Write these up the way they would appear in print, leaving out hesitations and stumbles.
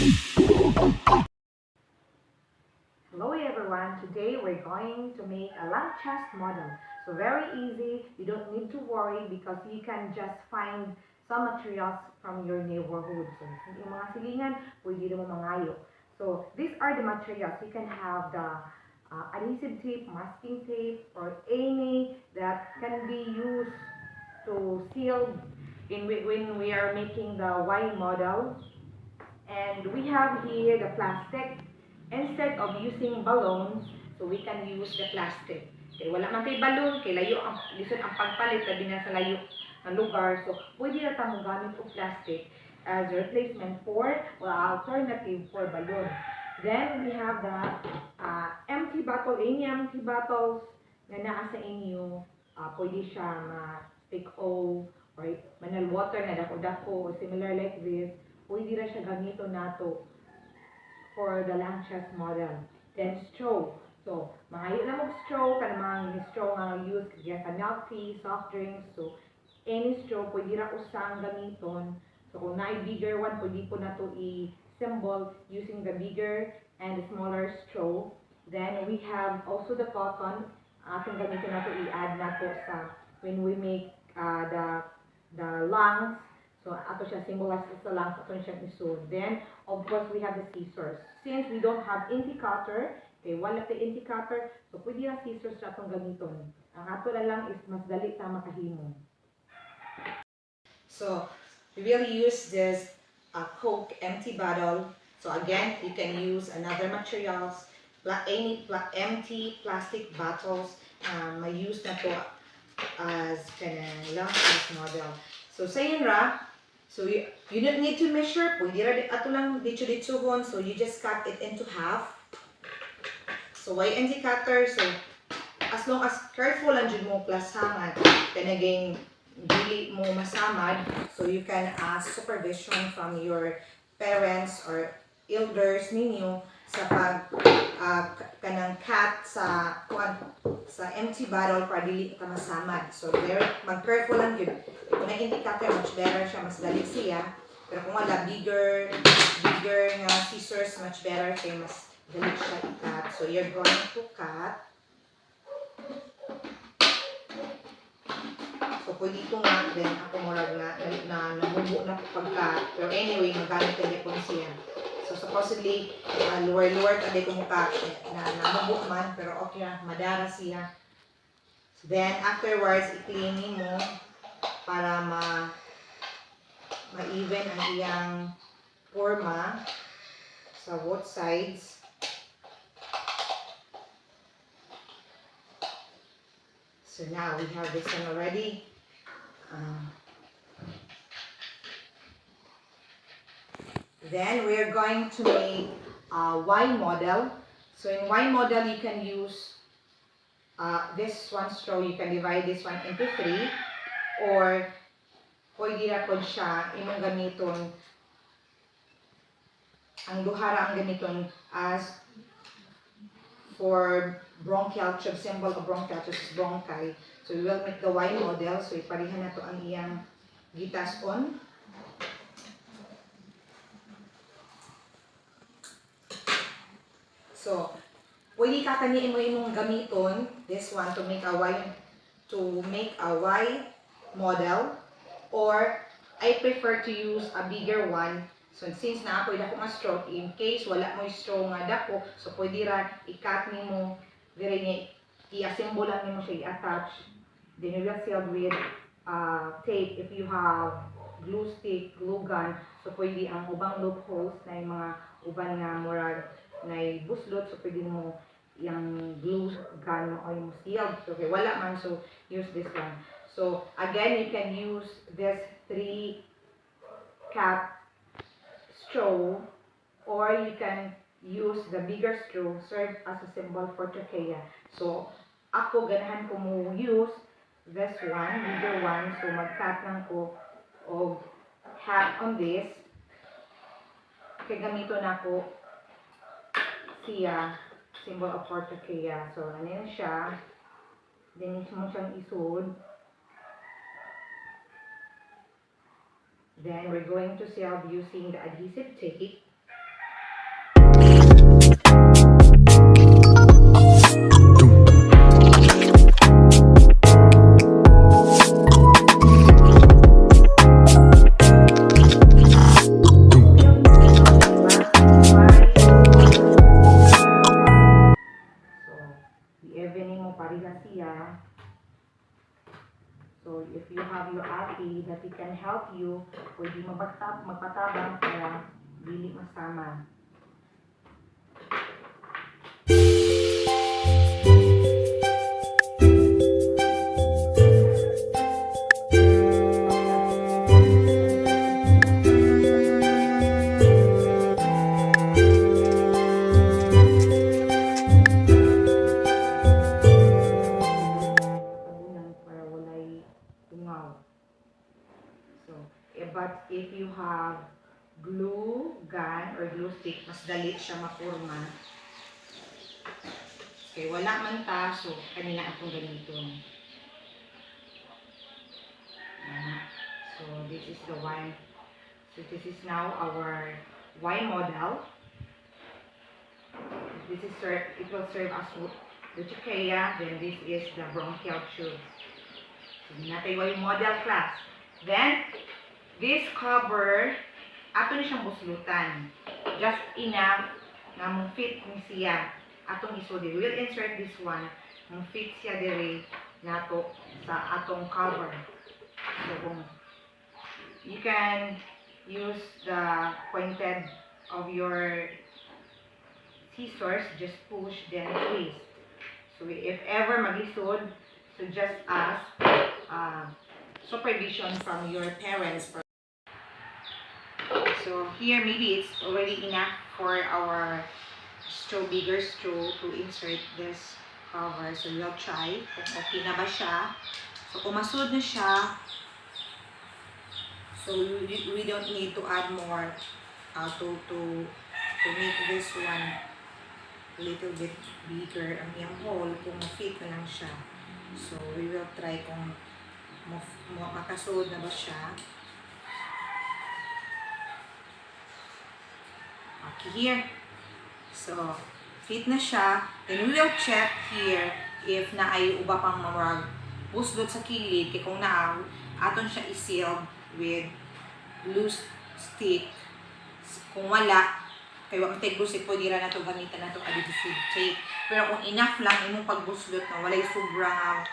Hello everyone, today we're going to make a long chest model. So very easy, you don't need to worry because you can just find some materials from your neighborhood. So yung mga silingan, pwede mo mangayo. So these are the materials. You can have the adhesive tape, masking tape, or any that can be used to seal when we are making the Y model. And we have here the plastic. Instead of using balloons, so we can use the plastic. Okay, wala man kay balloon, kay layo ang lisod ang pagpalit labi na sa layo ng lugar. So pwede na tamo gamit og plastic as replacement for or alternative for balloon. Then we have the empty bottle. Any empty bottles na naa sa inyo, pwede siya ma-take o or manal water na dako-dako or similar like this. Pwede ra siya gamito nato for the long chest model. Then straw. So, maayo na mag straw, kanang straw nga use kaya sa milk tea, soft drinks. So, any straw pwede ra usang gamiton. So, kung naay bigger one, pwede po na to i-symbol using the bigger and the smaller straw. Then we have also the cotton. Atong gamiton na to i-add na to sa when we make the lungs. So, ato siya symbolize sa lungs, ato siya isod. Then, of course, we have the scissors. Since we don't have inti cutter, okay, wala tayo inti cutter, so pwede yung scissors na itong gamiton. Ang ato na lang is mas dali ta makahimo. So, we will use this Coke empty bottle. So again, you can use another materials, any empty plastic bottles. I use na to as kanang long chest model. So, sayon ra, so you don't need to measure. Pwede ra ato lang dito-ditohon. So you just cut it into half. So why empty cutter? So as long as careful lang jud mo plasaman, kanaging dili mo masamad. So you can ask supervision from your parents or elders ninyo sa pag kanang cut sa empty bottle para dili ka masamad. So very mag-careful lang yun. Kung na-empty cutter, much better siya, mas dali siya. Pero kung wala bigger nga scissors, much better kay mas dali siya i-cut. So you're going to cut. So pwede ito nga, then ako murag na namubo na pagka. Pero anyway, magamit na po siya. So supposedly, lower taday ko mukha na namubo man, pero okay na, madara siya. So then afterwards, i-cleaning mo para ma-even ang iyang forma sa both sides. So now we have this one already. Then we are going to make a Y model. So in Y model, you can use this one straw. You can divide this one into 3, or pwede na po siya imong gamiton. Ang duhara ang gamiton as for bronchial tube, symbol of bronchial tube is bronchi. So we will make the Y model. So iparihan na to ang iyang gitas on. So, pwede ka kaniin mo imong gamiton this one to make a Y model, or I prefer to use a bigger one. So since na ako dako nga straw, in case wala mo straw nga dako, so pwede ra i-cut nimo dire nga i-assemble lang nimo siya i-attach. Then you will seal with tape if you have glue stick, glue gun. So pwede ang ubang loopholes na yung mga uban nga murag na buslot, so pwede mo yung glue gun o yung seal. So okay, wala man, so use this one. So again, you can use this 3 cap straw, or you can use the bigger straw, serve as a symbol for trachea. So ako ganahan ko mo use this one, bigger one. So mag-cut lang ko of half on this. Kaya gamito na ko siya, symbol of trachea. So ano yun siya, then mo siyang isod. Then we're going to seal using the adhesive tape. can help you. Pwede magpatabang para dili masama. But if you have glue gun or glue stick, mas dali siya mapurma. Okay, wala man ta, so kanina akong ganito. So this is the Y. So this is now our Y model. This is it will serve as the trachea. Then this is the bronchial tube. So natin Y model class. Then this cover, ato na siyang buslutan. Just enough na mong fit ni siya. Atong isodi. We'll insert this one. Mong fit siya dire nato sa atong cover. So, you can use the pointed of your scissors. Just push, then twist. So, if ever mag-isod, so just ask supervision from your parents. So here maybe it's already enough for our bigger straw to insert this cover. So we'll try kung okay na ba siya. So kung masud na siya, so we don't need to add more to make this one a little bit bigger ang iyang hole kung ma-fit na lang siya. So we will try kung makasud na ba siya. Okay, here. So, fit na siya. Then, we will check here if naay uba pang mamurag buslot sa kilid. Kaya kung naa, aton siya i-seal with loose stick. Kung wala, kaya wag tayo busik po, dira na ito gamitan na ito adhesive tape. Pero kung enough lang, imong pagbuslot na walay sobrang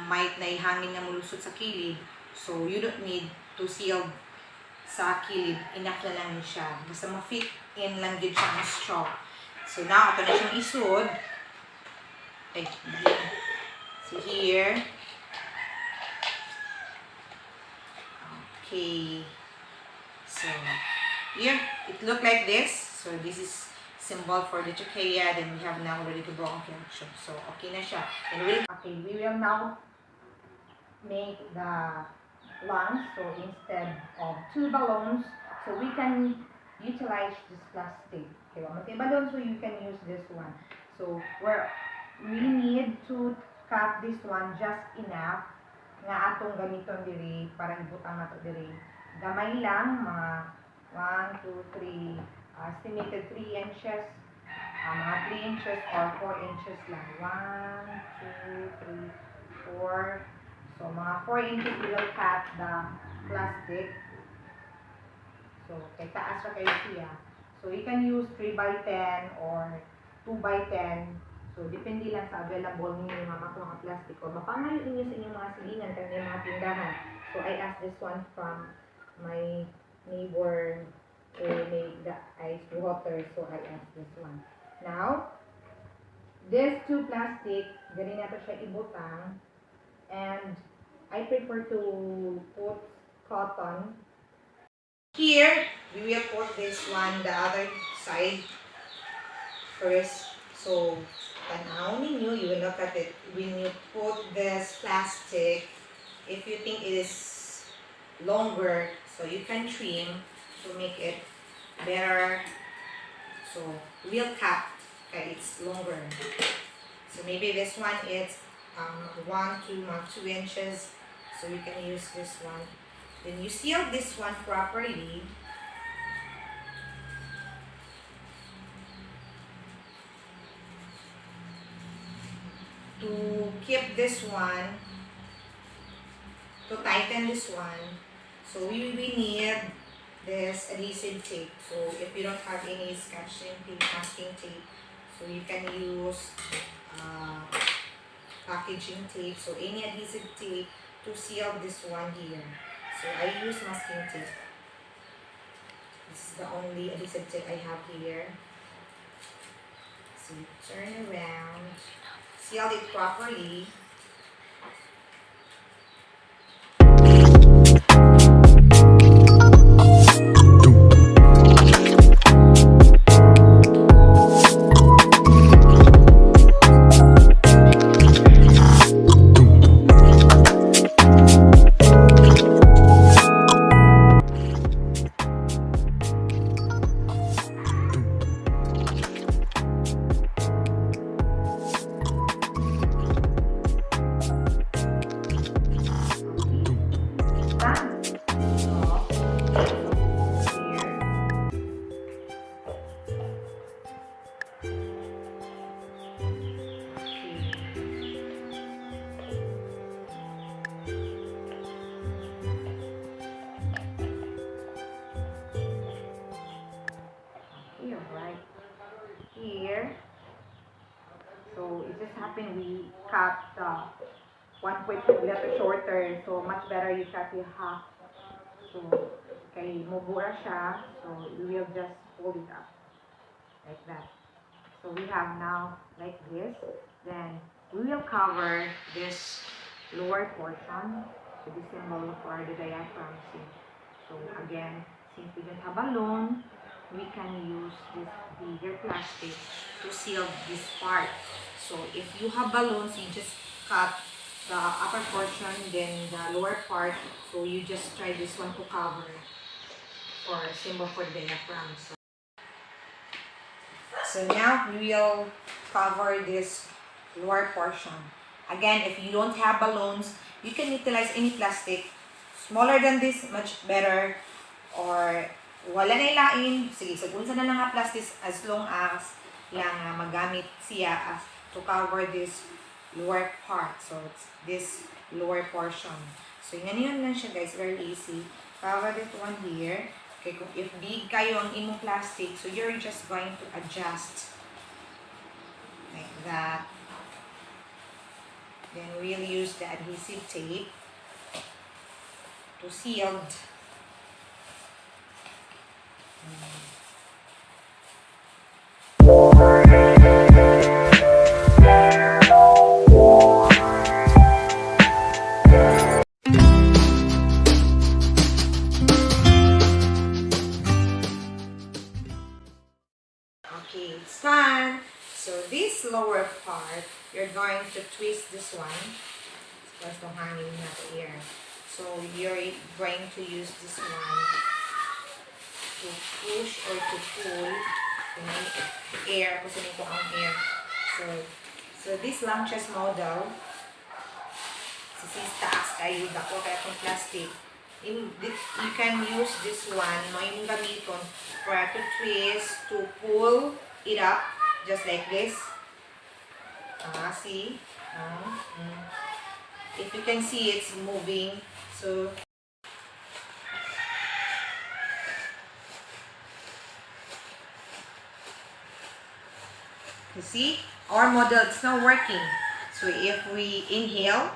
might na ihangin na mulusot sa kilid. So, you don't need to seal sa kilid, enough na lang siya. Basta ma-fit in lang din siya ang straw. So now, ito na siyang isod. Okay. So here. Okay. So, here, it look like this. So this is symbol for the trachea. Then we have now ready to bronchial tube. So, okay na siya. Okay, we will now make the lungs. So instead of 2 balloons, so we can utilize this plastic. Okay, one balloon, so you can use this one. So we need to cut this one just enough nga atong gamiton diri para ibutang nato diri. Gamay lang, mga 1, 2, 3, estimated 3 inches, mga 3 inches or 4 inches lang. 1, 2, 3, 4. So, mga 4 inches we will cut the plastic. So, kay taas ra kayo siya. So, you can use 3 by 10 or 2 by 10. So, depende lang sa available ninyo mga mga plastic. O, mapangayon ninyo sa inyong mga silingan kanyang mga tindahan. So, I asked this one from my neighbor to make the ice water. So, I asked this one. Now, this 2 plastic, ganyan natin siya ibutang. And I prefer to put cotton. Here, we will put this one, the other side first. So, tanaw ninyo, you will look at it. When you put this plastic, if you think it is longer, so you can trim to make it better. So, we'll cut, okay, it's longer. So, maybe this one is 1, 2 inches, so you can use this one. Then you seal this one properly. To keep this one, to tighten this one, so we need this adhesive tape. So if you don't have any sketching tape, masking tape, so you can use packaging tape, so any adhesive tape to seal this one here. So I use masking tape. This is the only adhesive tape I have here. So you turn around, seal it properly. Right here. So it just happened we cut the 1.2 letter shorter, so much better you cut it half. So kay mubura siya, so we will just hold it up like that. So we have now like this. Then we will cover this lower portion, so the symbol for the diaphragm. So again, since we don't have a balloon, we can use this bigger plastic to seal this part. So if you have balloons, you just cut the upper portion, then the lower part. So you just try this one to cover for symbol for the diaphragm. So now we will cover this lower portion. Again, if you don't have balloons, you can utilize any plastic. Smaller than this, much better. Or wala na ilain, sige, sagunsa na lang nga plastic as long as lang magamit siya as to cover this lower part. So, it's this lower portion. So, yun lang siya guys, very easy. Cover this one here. Okay, kung if big kayo ang imong plastic, so you're just going to adjust like that. Then we'll use the adhesive tape to seal. Okay, it's done. So this lower part, you're going to twist this one. It's the hanging not here. So you're going to use this one to push or to pull air kasi nito ang air. So this long chest model, since taas kayo, dako kaya itong plastic, you can use this one, no, yung gamiton for to twist, to pull it up, just like this. See? If you can see, it's moving. So, you see, our model is not working. So if we inhale,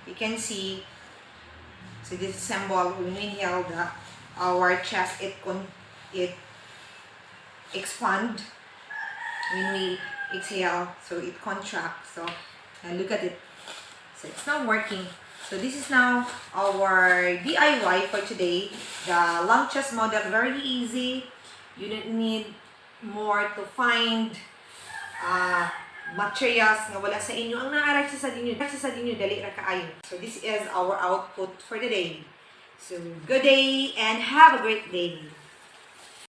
you can see, so this symbol, when we inhale, our chest, it expand. When we exhale, so it contracts. So look at it. So it's not working. So this is now our DIY for today. The long chest model, very easy. You don't need more to find materials nga wala sa inyo. Ang naaray sa inyo, dali ra kaayo. So this is our output for the day. So good day and have a great day.